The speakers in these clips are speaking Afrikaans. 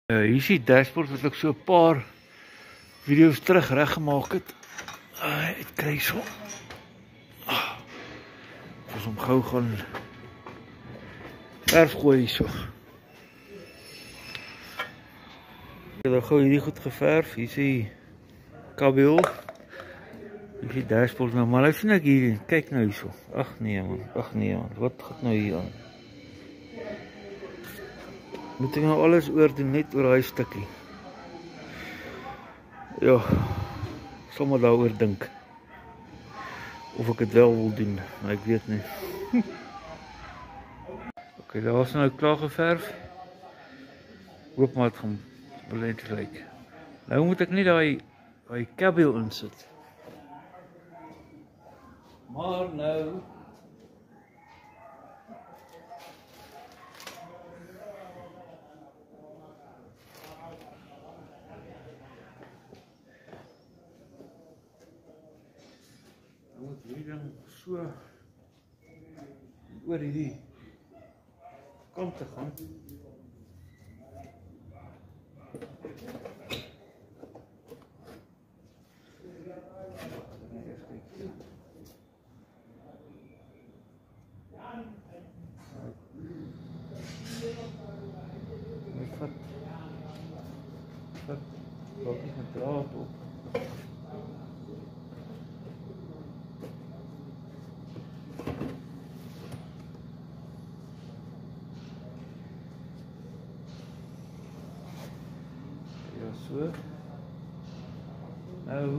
Hier is die dashboard wat ek so 'n paar video's terug reggemaak het. Ek kry so. Ons om gou gaan verf gooi hierso. Ek het gou hierdie goed geverf. Hier is die kabel. Hier is die dashboard nou, maar nou sien ek hier, kyk nou hierso. Ag nee man, wat gaan nou hier aan? Moet ek nou alles oor doen, net oor daai stukkie. Ja, sommer daaroor dink. Of ek het wel wil doen, maar ek weet nie. Ok, daar is nou klaar geverf. Hoop maar het gaan blend lyk. Nou moet ek net daai kabel insit. Maar nou moet hierdie ding so oor hierdie kant te gaan. Wat is met draad op? Ja, so. Nou.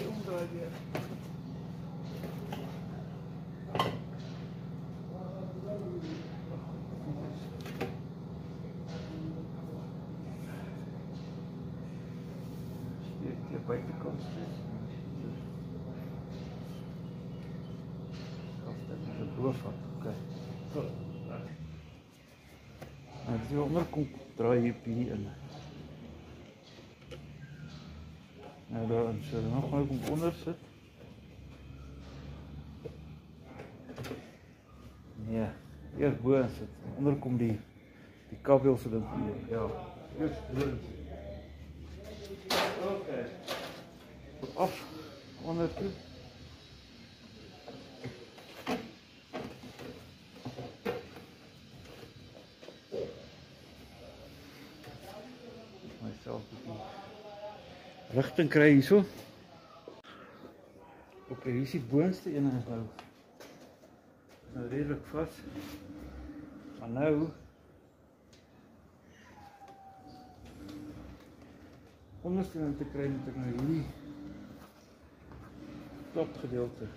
Omdraai weer. Die buitenkant is. Of dit is bovenop. Okay. So. Nou, die onderkom draai hier op hierdie in. Nou daar, so nog maar kom onder sit. Nee, eers bo sit. Onder kom die kabel se ding hier. Ja. Eers bo. Okay. Af onder toe. Myself rigting kry hierso. Ok, hier is die boonste een is nou redelik vas. Maar nou onderste een te kry moet ek nou hierdie klapgedeelte.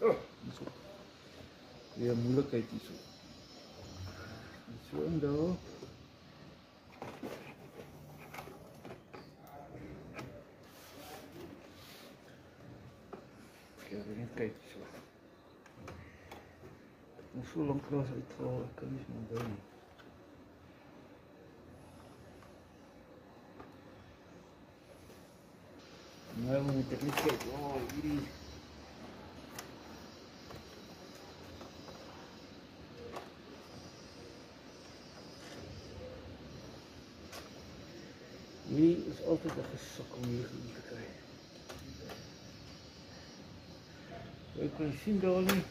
Hierso. Weer moeilikheid hierso. So in daar. Kijk zo. Ik moet zo lang klas uitgehaald, ik kan niet meer doen. Nou moet ik niet kijken. Oh, hierdie. Hierdie is altijd een gesok om hier goed te krijgen. Ik kan zien daar niet.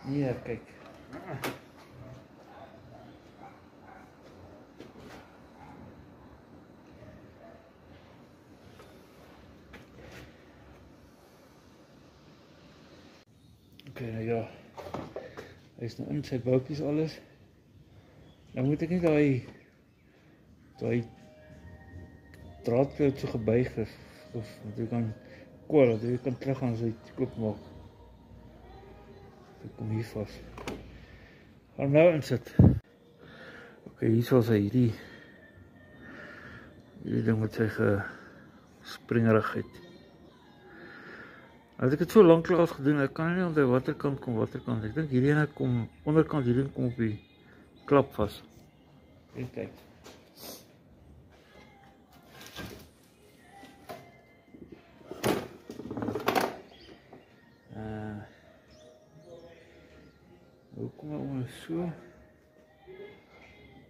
Ja, kijk. Oké, nou ja. Hy is nou in sy boutjies alles. Nou moet ek net daai draadkloot so gebuig is of jy kan kool, jy kan terug gaan as jy oop maak. Ek kom hier vas. Gaan nou insit. Ok, hier sal sy hierdie ding met sy gespringerigheid. As ek het so lank klas gedoen, ek kan nie onthou waterkant kom waterkant. Ek dink hierdie ene kom onderkant, hierdie kom op die klap vas. Even kyk. Hoe kom ek onder so?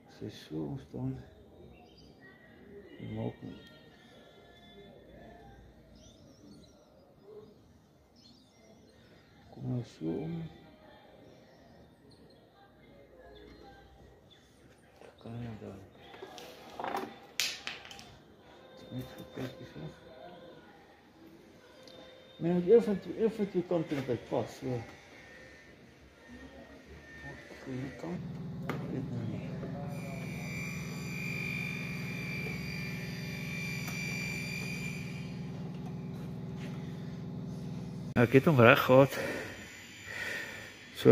As hy so ontstaan, maak hom. Kom nou so om. Kan nie onthou. Net so kyk hier so. Men moet eers van twee kante net pas, so. Hier kan. Dit nou nie. Ek het hom reg gehad. So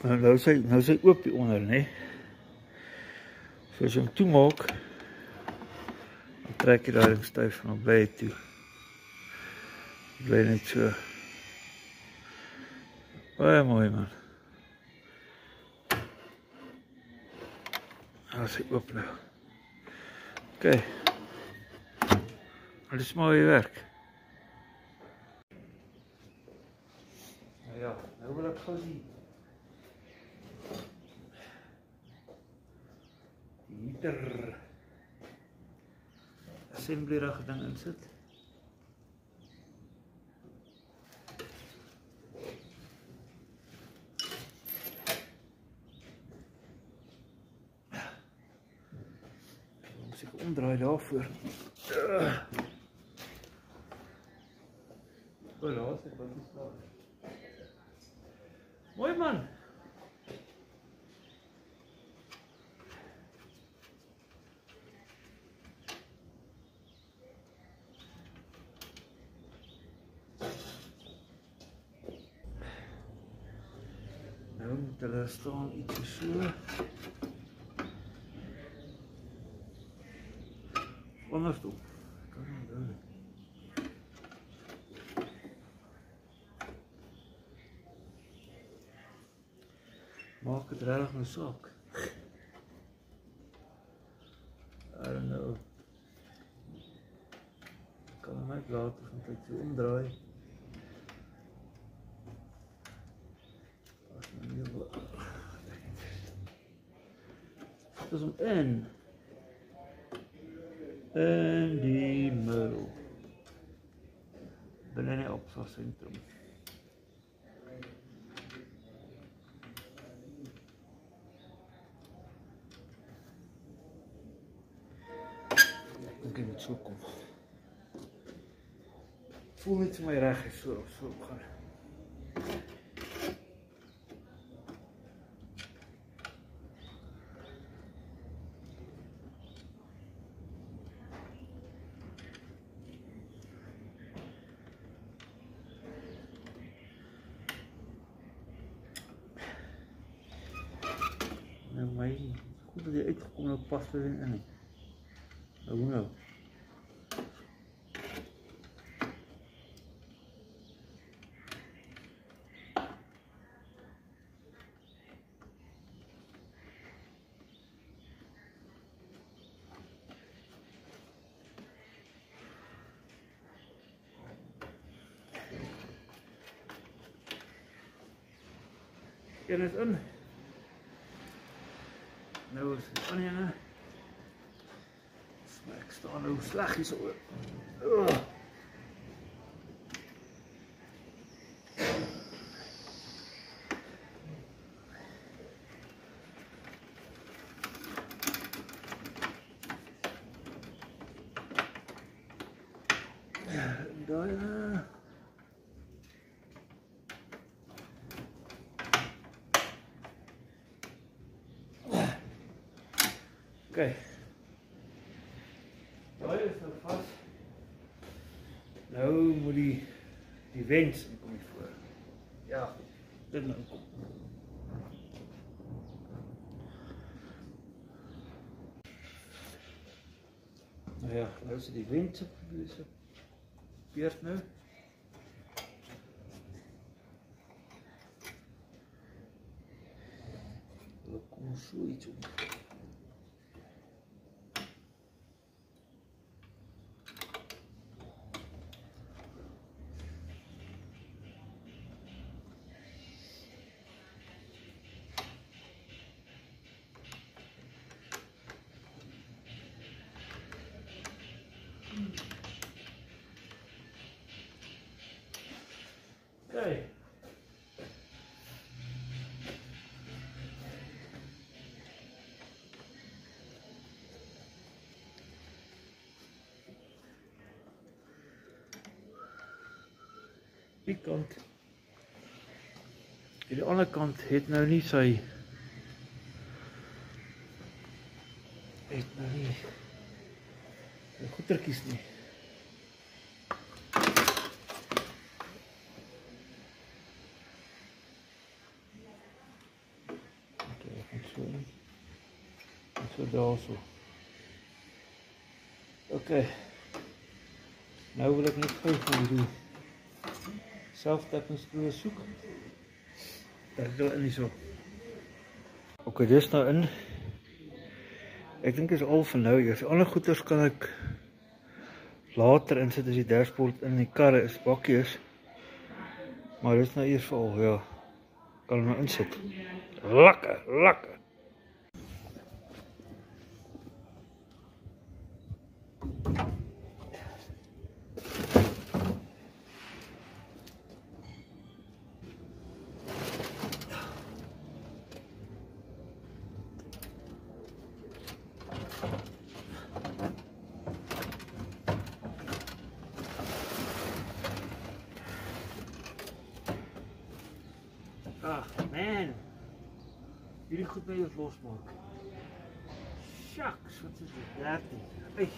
nou sy oop hier onder, né? So as jy hom toemaak, dan trek jy daai ding styf en dan bly hy toe. Bly net so. Baie mooi man. As hy oop nou. OK. Dit is mooi werk. Ja, nou wil ek gou die heater assembly-rige ding insit. Moet ek omdraai daarvoor. Laat ek wat is daar. Mooi man. Nou moet hulle staan ietsie so. Andersom. Kan nie onthou nie. Maak het regtig nou saak. I don't know. Kan hom net later van tyd so omdraai. Pas nou nie wel. Dit is hom in die middel. Binne in die opslagsentrum. Ek moet so kom. Voel net my reg is so gaan. Nou my goed dat jy uitgekom nou pas vir in nie. Nou nou. Een is in. Nou is die ander ene. Ek staan nou sleg hier so. Daai Okay. Daai is nou vas. Nou moet die wens kom hier voor. Ja, dit nou kom. Nou ja, nou is die wens op beurt nou. so iets op. Okay. Die kant. Die ander kant het nou nie sy goetertjies nie. Okay, ek so in. En so daar so. Okay. Nou wil ek net gou van die self-tappingskroe soek. Dat wil in hierso. Okay, dis nou in. Ek dink is al vir nou eers. Ander goeders kan ek later insit as die dashboard in die karre is bakkie is. Maar dis nou eers vir al, ja. Kan nou insit. Lekker, lekker. Ah, man. Hierdie goed wil jy losmaak. Shucks, wat is dit? 13. Ei.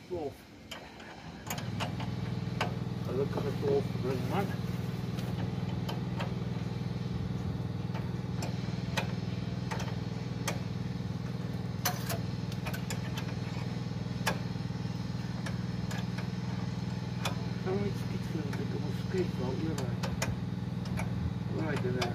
12. Gelukkig het 12 gebring, man. Kan niet skiet gaan, ik heb een skatebal hierbij. Right there.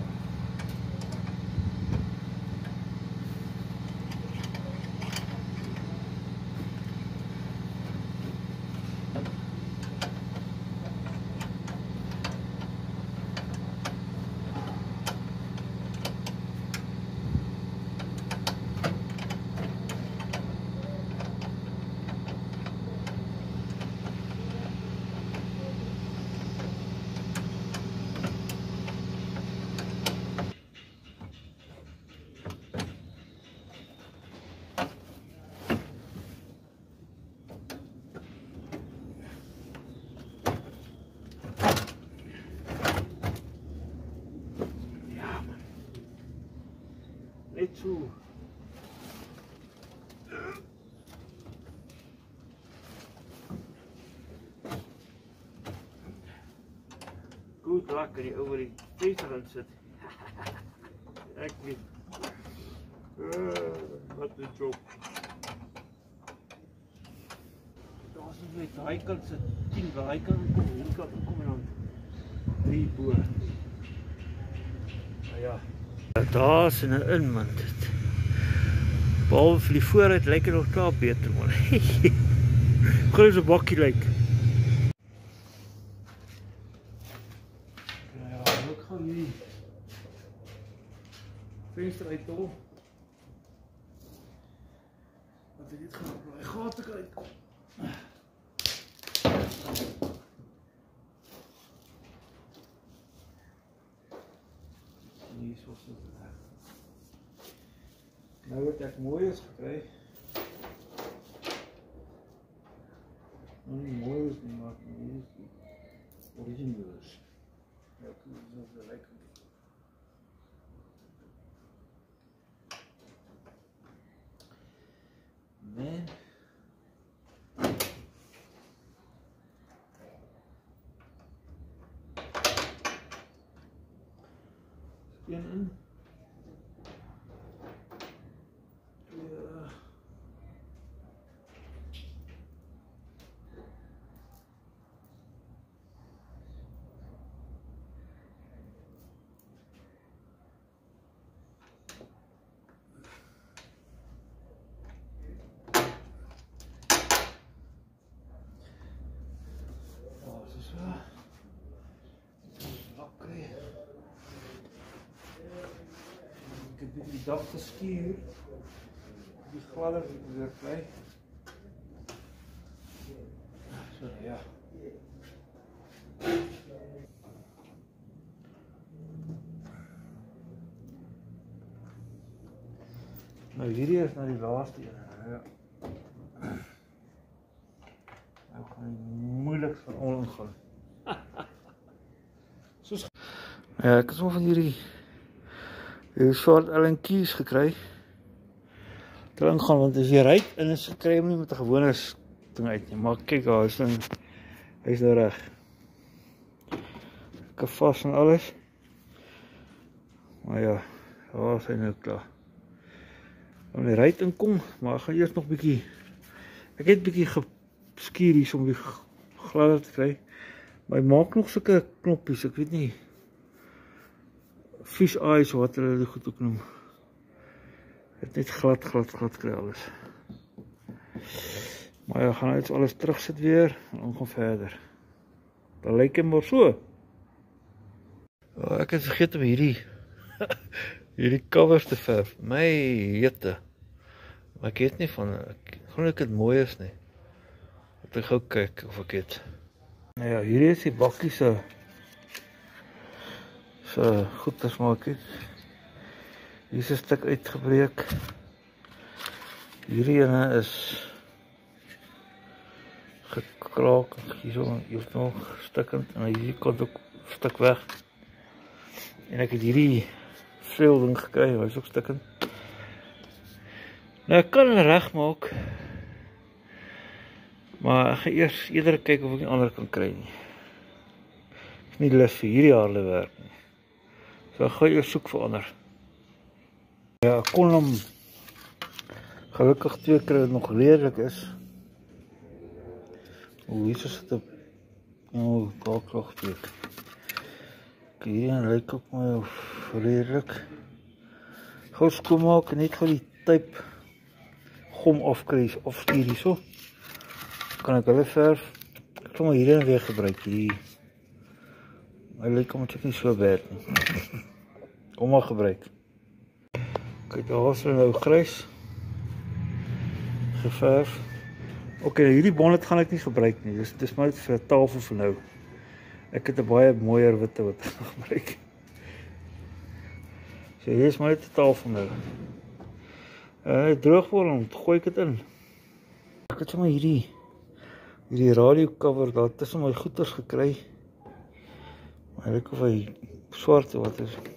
Net zo. Goed lekker die over die veter in zit. Echt niet. Wat een job. Daar is net daai kant sit 10 daai kant kom hier kant kom en dan 3 bo. Nou ja. Daar is een in man. Behalve vir die vooruit lyk dit nog klaar beter man. Gewoon so 'n bakkie lyk. Nou ja, ek gaan hier venster uithaal. Want dit gaan op daai gate uitkom. Hier is ons dit. Nou wat ek mooi is gekry. Nou nie mooi is nie, maar hier is die original is. Ja, ek is ook lekker. Man. Spin in. die dak geskuur. Die gladder weer kry. So ja. Nou hierdie is nou die laaste een. Ja. Nou gaan die moeilikst van al ingaan. Soos ja, ek het so van hierdie swart Allen keys gekry. Dit ingaan, want as jy ry en is kry hom nie met 'n gewone ding uit nie. Maar kyk daar, hy's nou reg. Ek het vas en alles. Maar ja, daar is hy nou klaar. Dan die ry inkom, maar ek gaan eers nog bietjie. Ek het bietjie geskuur hier om die gladder te kry. Maar hy maak nog sulke knoppies, ek weet nie. Fish eyes, wat hulle dit goed ook noem. Het net glad kry alles. Maar ja, gaan nou alles terugsit weer en ons gaan verder. Dan lyk hy maar so. Oh, ek het vergeet om hierdie covers te verf. My jette. Maar ek weet nie van, ek gaan ek het mooi is nie. Wat ek gou kyk of ek het. Nou ja, hierdie is die bakkie so goeders maak het. Hier is 'n stuk uitgebreek. Hierdie ene is gekraak. Hier is nog stukkend en hierdie kant ook stuk weg. En ek het hierdie veel ding gekry, hy is ook stukkend. Nou ek kan het regmaak. Maar ek gaan eers eerder kyk of ek die ander kan kry nie. Ek is nie lus vir hierdie harde werk nie. So ek gaan eers soek vir ander. Ja, ek kon hom gelukkig 2 keer nog redelik is. Hier is dit op daar kragsteek. Hier lyk ook my redelik. Gou skoonmaak en net gou die tape gom afkry of stuur hierso. Kan ek hulle verf. Ek gaan maar hierin weer gebruik. Hy lyk om dit nie so bad nie. Kom maar gebruik. Kyk, daar is nou grys geverf. Ok, hierdie bonnet gaan ek nie gebruik nie. Dis maar net vir 'n tafel vir nou. Ek het 'n baie mooier witte wat ek gaan gebruik. So hier is maar net 'n tafel nou. Droog word, dan gooi ek dit in. Ek het sommer hierdie radio cover daar tussen my goeders gekry. Maar ek of hy swart of wat is. Ek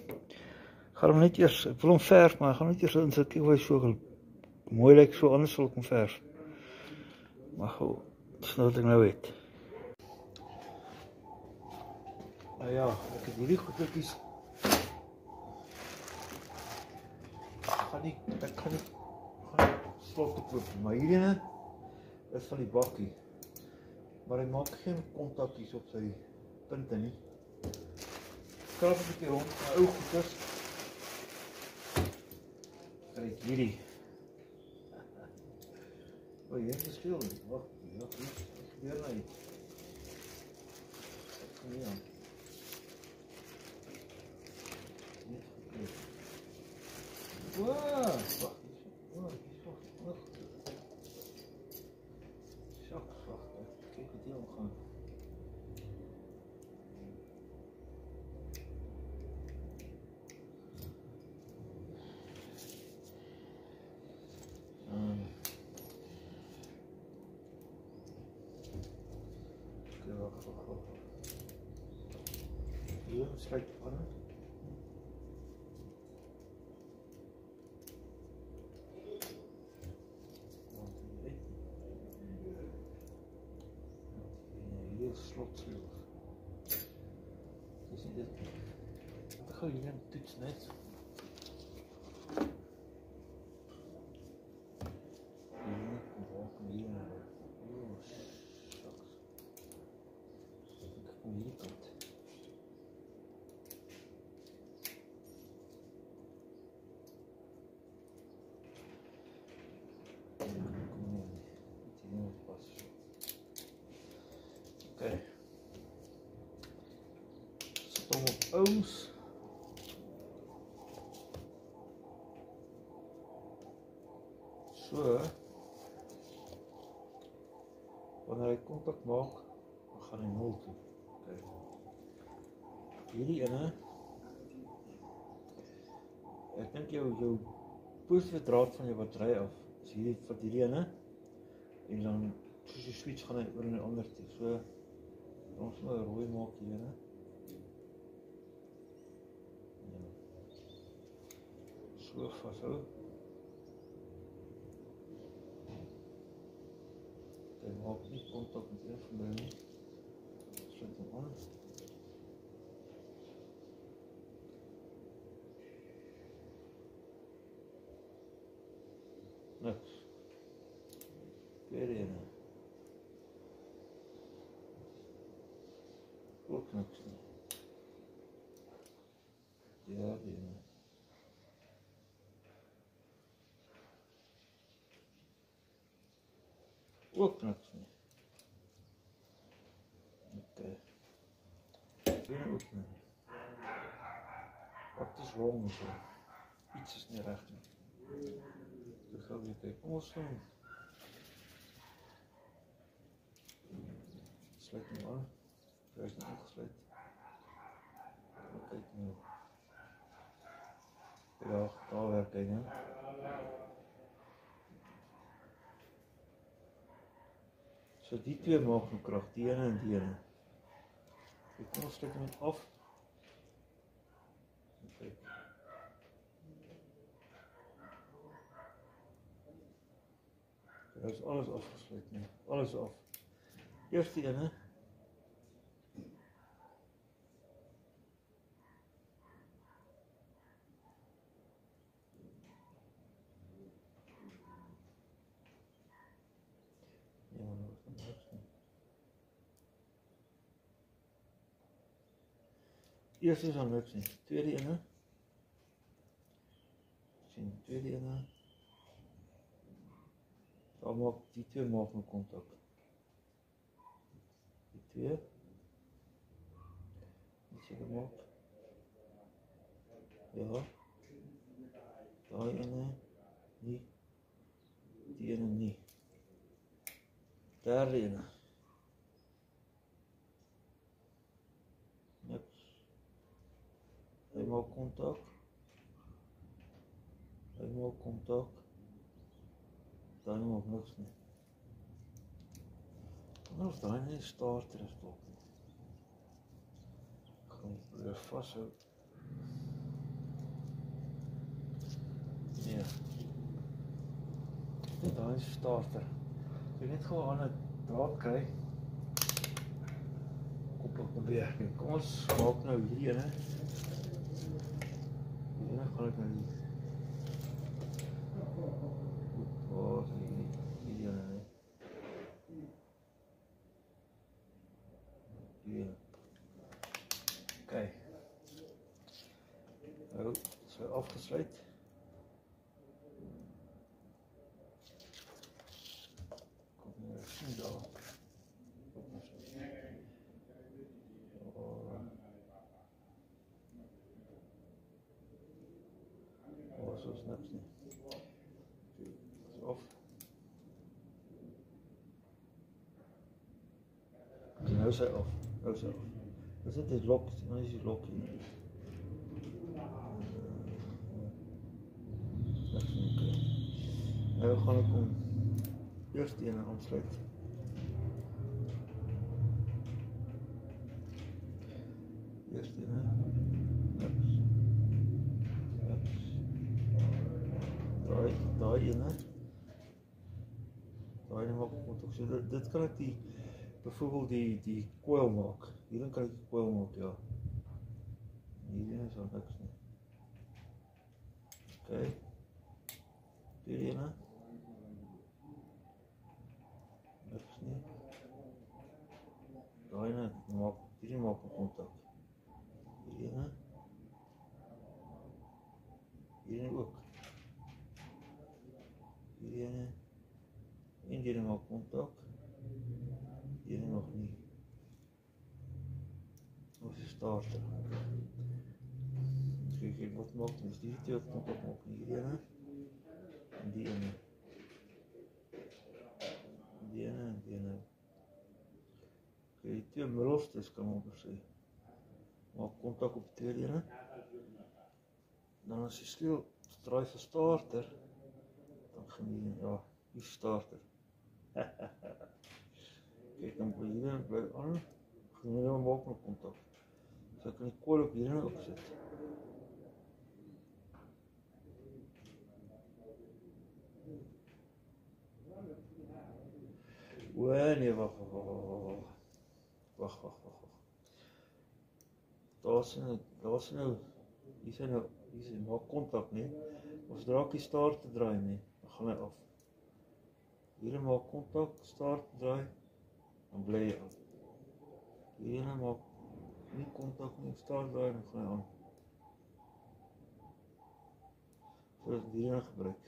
gaan hom net eers, ek wil hom verf, maar ek gaan net eers insit of hy so mooi lyk, so anders sal ek hom verf. Maar goed, dis nou wat ek nou het. Nou ja, ek het hierdie goedjies. Ek kan nie slot te koop, maar hierdie ene is van die bakkie. Maar hy maak geen kontakkies op sy punte nie. Krap 'n bietjie rond, my ou goeders. Kyk hierdie. O, hier is stil. Wag, ja, iets gebeur nou iets. Kom hier aan. Wow, wag. Kyk wat hier aangaan. Hier, sluit aan. Slotsleutel. Dis nie dit. Ek gaan hier toets net. Okay. Sit hom op ouens. So, wanneer hy kontak maak, dan gaan hy 0 toe. Kijk. Hierdie ene, ek dink jou positiewe draad van jou battery af, is hierdie van hierdie ene, en dan soos die switch gaan hy oor in die ander toe. So, ons moet 'n rooi maak hier ene. Ja. So vashou. Hy maak nie kontak met een van hulle nie. Sluit hom aan. Niks. Tweede ene. Ook niks nie. Derde ene. Ook niks nie. Okay. Weer ook nie. Wat is wrong met hom? Iets is nie reg nie. Ek gaan weer kyk. Kom ons gaan. Sluit hom aan. Hy is nie aangesluit. Kyk nou. Ja, daar werk hy nou. So die twee maak nou krag, die ene en die ene. Kom ons sluit hom af. Kyk. Daar is alles afgesluit nie. Alles af. Eerste ene. Ja, maar dat is niks nie. Eerste is al niks nie. Tweede ene. Sien, tweede ene. Daar maak die twee maak nou kontak. Die twee. Wat sê dit maak? Ja. Daai ene nie. Die ene nie. Derde ene. Niks. Hy maak kontak. Hy maak kontak. Daai maak niks nie. Of daai nie starter is dalk nie. Ek gaan weer vashou. Nee. Dit daai is starter. Ek net gou aan 'n draad kry. Koppel hom weer. Kom ons maak nou hierdie ene. Hierdie ene gaan ek nou nie. Waar is hierdie ene nie? Hier. Kijk. Nou, so afgesluit. Kom hier sien daar. Oh, so snaps nie. Af. Nou is hy af. Nou is hy af. Dis dit is lok, nou is die lok hier. Nou gaan ek hom eers die ene aansluit. Eers die ene. Daai ene. Daai ene maak kontak. So dit kan ek byvoorbeeld die coil maak. Hierin kan ek die coil maak, ja. Hierdie is al niks nie. Okay. Hierdie ene. Niks nie. Daai ene maak, hierdie maak kontak. Hierdie ene. Hierdie ook. Hierdie ene. En hierdie maak kontak. Hierdie nog nie. Ons is starter. Kijk, wat maak ons? Die twee kontak maak nie. Hierdie ene. En die ene. nou. Die twee middelstes kan ons sê. Maak kontak op die tweede ene. Dan as jy stil draai vir starter, dan gaan jy, ja, die starter. Kijk, dan bly hier en bly aan, gaan jy nou maak nog kontak. So ek kan die kool op hier opsit. Nee, wacht. Daar is nou, hier maak kontak nie. Ons draak die start te draai nie, dan gaan hy af. Hier maak kontak, start te draai, dan bly hy aan. Hier maak nie kontak nie, start draai, dan gaan hy aan. So is die ene gebruik.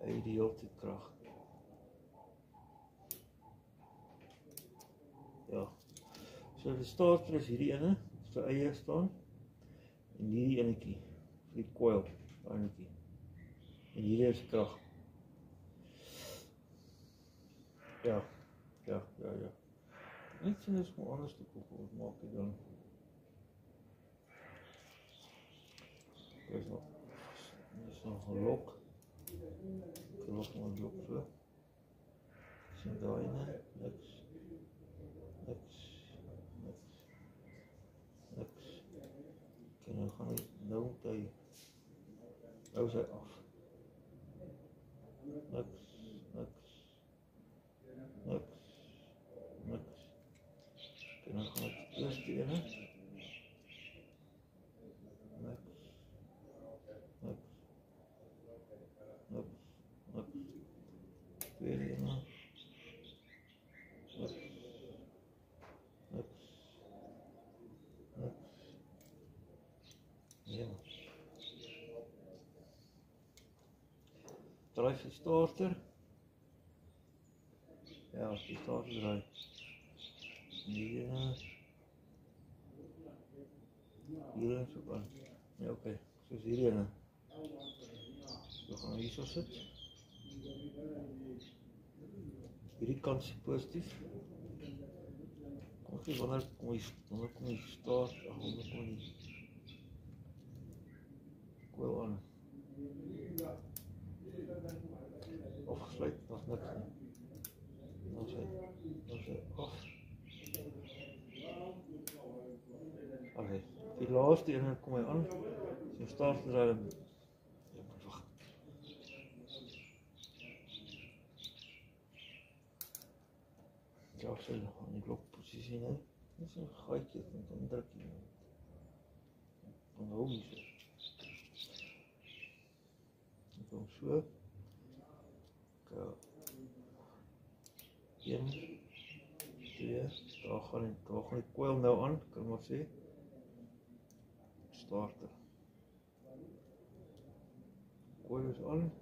Hy het die hele tyd krag. Ja. So die starter is hierdie ene, op sy eie staan. En hierdie enetjie, vir die coil, daai enetjie. En hierdie is krag. Ja. Net sien is maar anders te koop, wat maak jy dan? Dit is nog een lok. Ek los maar die lok so. Sien daai ene, niks. En dan gaan hy, nou moet hy, nou is hy af. Niks. En dan gaan ek die eerste ene. Niks. Tweede ene. Niks. Ja. Draai vir starter. Ja, die starter draai. Hier is ook aan. Ja, oké. Soos hierdie ene. So gaan hier so sit. Hierdie kant is positief. Kom ek wanneer kom jy start, wanneer kom jy coil aan. Afgesluit, nog niks nie. Dan is hy af. Okay, die laaste ene kom hy aan. So start te draai. Ja, maar wacht. Ja, so aan die blokposisie nou. Dit is 'n gaatjie, dan druk jy. Dan hou jy so. Dan so. Een, twee, daar gaan die coil nou aan, kan maar sê. Starter. Coil is aan,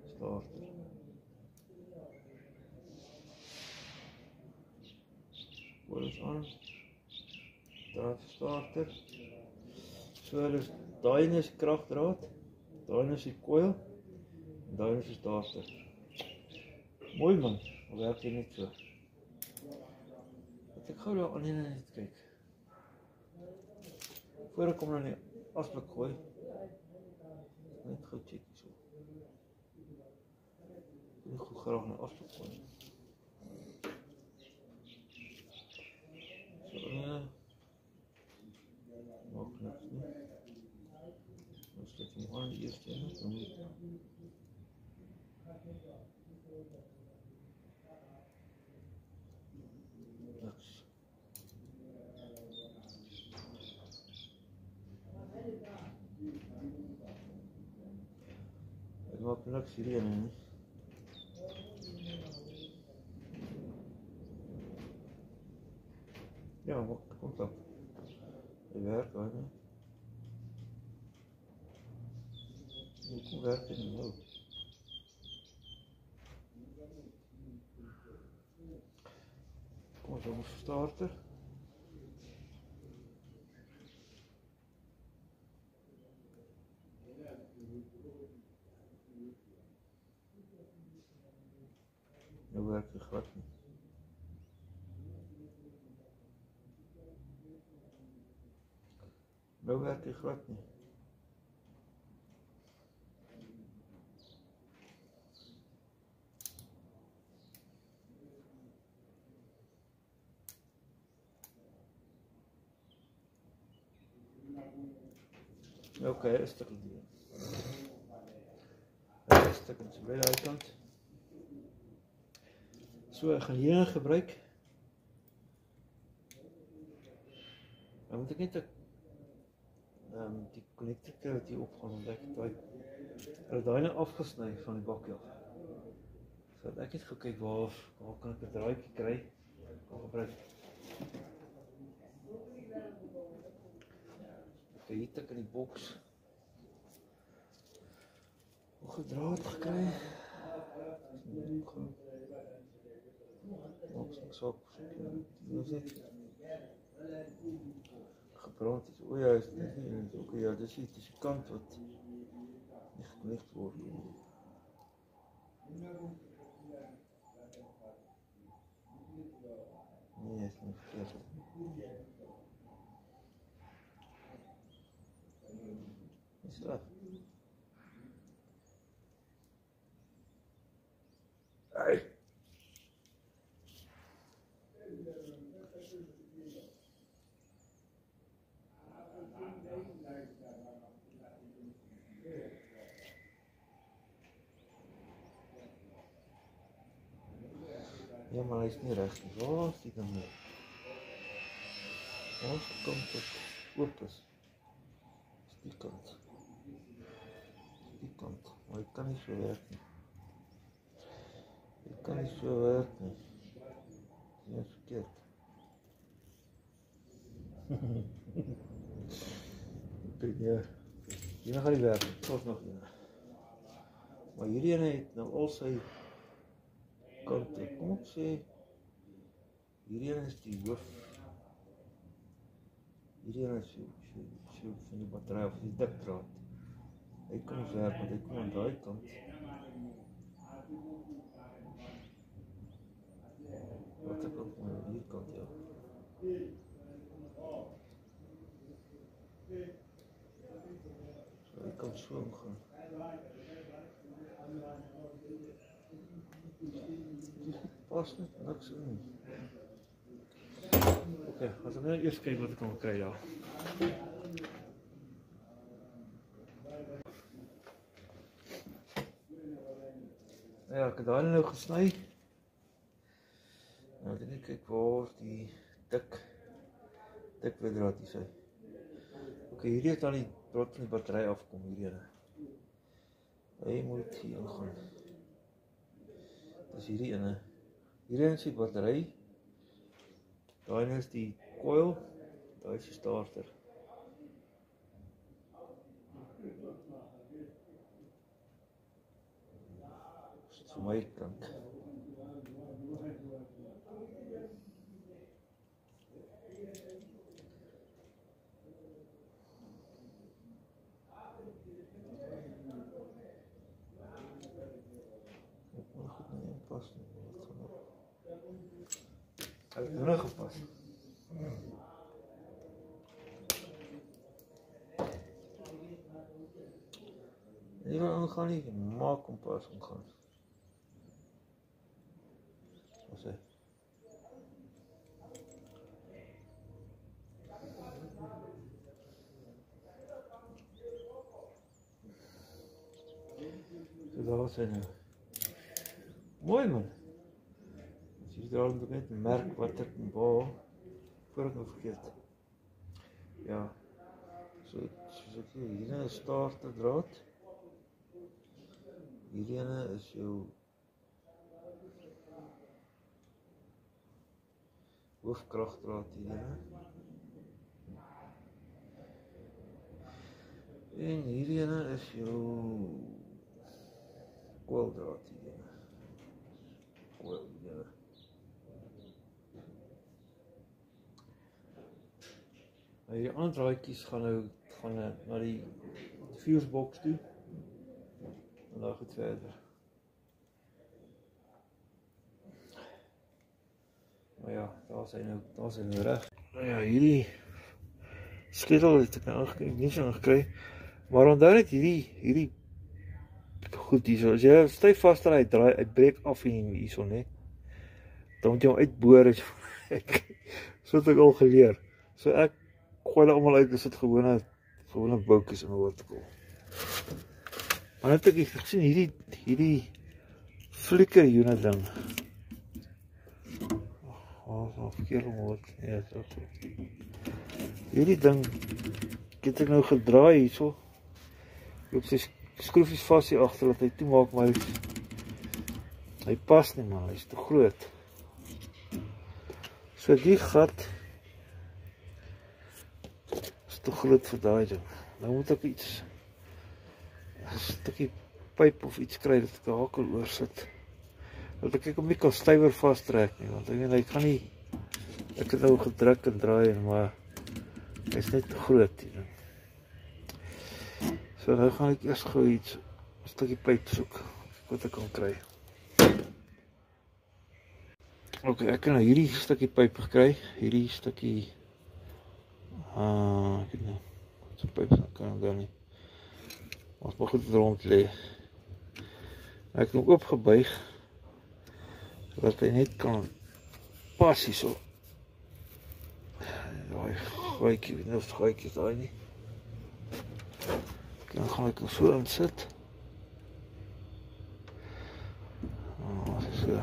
starter. Coil is aan, daar is starter. So, dus daai is kragdraad, daai is die coil, en daai is die starter. Mooi man, maar werk hier net so. Wat ek gou daar aan en net kyk. Voor ek kom na die asblik gooi, net gou check so. Ek wil graag na asblik gooi. So, maak niks nie. Dan steek hom aan die eerste ene, dan moet niks. Ek maak niks hierin nie. Ja, maak kontak. Hy werk daar nie. Hoe werk dit nou? Kom ons op starter. glad nie. Nou werk hy glad nie. Oké, een stukje doen. Een stukje bij de uitkant. So, ek gaan hier gebruik. Dan moet ek net die connector wat hier opgaan, omdat ek daai nou afgesny van die bakkie af. So dat ek net gaan kyk waar kan ek 'n draadjie kry om gebruik. Okay, hier tik in die boks. Nog 'n draad gekry. Boks en sok. Dis net gebrand is. O ja, is dit nie. Okay, ja, dis die kant wat nie geknipt word nie. Nee, is nie verkeerd. Is dat? Hey. Ja, maar hy is nie reg nie. Waar is die dan nou? Waar is die kant wat oop is? Is die kant. Die kant. Maar hy kan nie so werk nie. Hy kan nie so werk nie. Dit is verkeerd. Kijk, ja. Hier gaan die werk. Tot nog een. Maar hierdie ene het nou al sy kante. Kom ek sê, hierdie ene is die hoof. Hierdie ene is so van die battery of die dikdraad. Hy kan ons werk, want hy kom aan die kant. Wat ek ook aan die kant, ja. So, hy kan so omgaan. Pas net niks in. Oké, as ek nou eers kyk wat ek kan kry daar. Ja, ek het daai nou gesny. Nou ek net kyk waar die dik weerdraad is hy. Oké, hierdie het aan die draad van die battery afkom hierdie. Hy moet hier ingaan. Dis hierdie ene. Hierdie is die battery. Daai is die coil. Daai is die starter. Dit is vir my kant. Hy het nou gepas. Hier gaan nie, maak kompas omgaan. Wat sê? So daar was hy nou. Mooi man. Hier daar moet ek net merk wat ek waar voor ek nou vergeet. Ja. So ek hier is starter draad. Hierdie ene is jou hoofkragdraad hierdie ene. En hierdie ene is jou coildraad hierdie ene. Coil hierdie ene. Die ander draadjies gaan na die fusebox toe. En dan goed verder. Maar ja, daar is hy nou reg. Nou ja, hierdie skedel het ek nou nie so gekry. Maar onthou net hierdie goed hierso. As jy styf vasdraai, hy breek af hierso, né? Dan moet jy hom uitboor as so het ek al geleer. So ek gooi hulle almal uit, is dit gewone boutjies in 'n hoortekool. Maar net ek gesien hierdie flikker unit ding. Verkeerd omhoog. Ja, so. Hierdie ding het ek nou gedraai hierso. Ek op sy skroefies vas hier agter dat hy toemaak, maar hy pas nie man, hy is te groot. So die gat is te groot vir daai ding. Nou moet ek 'n stukkie pyp of iets kry dat ek 'n hakel oor sit. Dat ek hom nie kan stywer vastrek nie, want hy gaan nie. Ek het nou gedruk en draai, maar hy is net te groot die ding. So nou gaan ek eers gou 'n stukkie pyp soek wat ek kan kry. Ok, ek kan nou hierdie stukkie pyp gekry, hierdie stukkie ek weet nie, wat so pyp kan daar nie. Ons mag goed rond lê. Ek het hom oopgebuig sodat hy net kan pas hierso. Daai gaatjie, weet nie of die gaatjie is daai nie. Dan gaan ek hom so insit. So.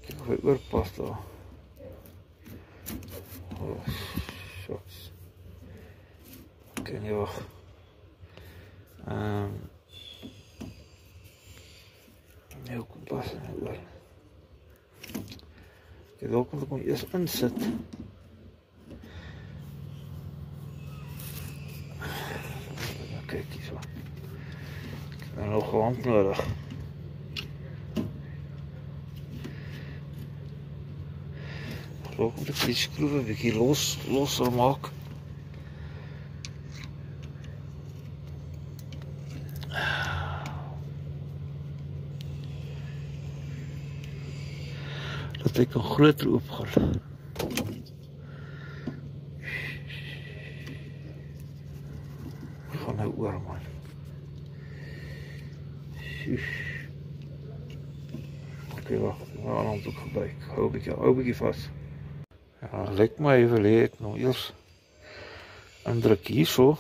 Kijk of hy oorpas daar. Oh, shots. Ok, nee, wacht. Nee, hoe kom pas hy nou oor? Kijk, daar kan ek hom eers insit. Kijk hier so. Ek het nog 'n hand nodig. Ook moet ek die skroewe 'n bietjie losser maak. Dat ek kan groter oopgaan. Ek gaan nou oor man. Ok, wacht, nou aan ons ook gebuik. Hou 'n bietjie vas. Ja, lyk my hy wil hê ek nou eers indruk hierso.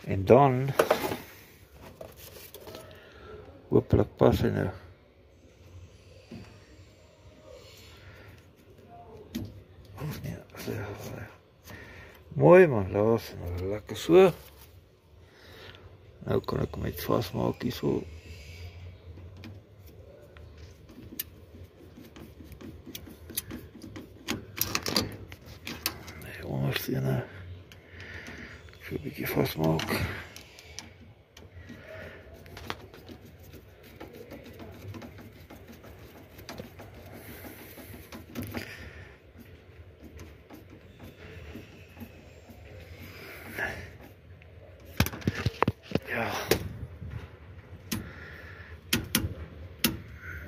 En dan hopelik pas hy nou. Nee, mooi man, laat nou lekker so. Nou kan ek hom net vasmaak hierso. Ondersteunen. So 'n bietjie vasmaak. Ja.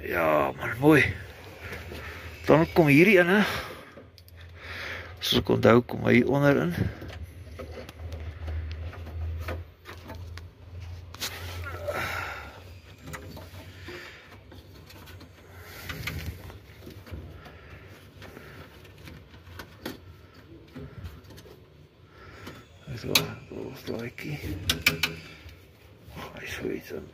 Ja, man, mooi. Dan kom hierdie in, hè. As ek onthou, kom hy hier onderin. So, daar is laaitjie. Hy is so iets in.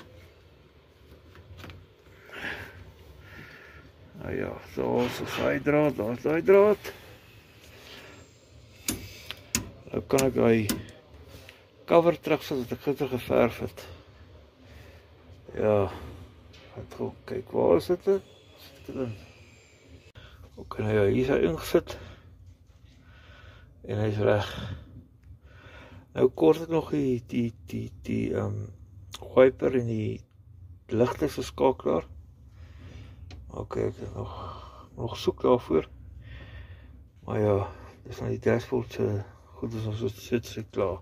Nou ja, daar is daai draad, daar is daai draad. Nou kan ek die cover terugsit wat ek gister geverf het. Ja, het gou kyk waar is dit? Sit dit in. Ok, nou ja, hier is hy ingesit. En hy is reg. Nou kort ek nog die wiper en die ligte verskakelaar. Ok, ek het nog soek daarvoor. Maar ja, dis nou die dashboard goed as ons sit klaar.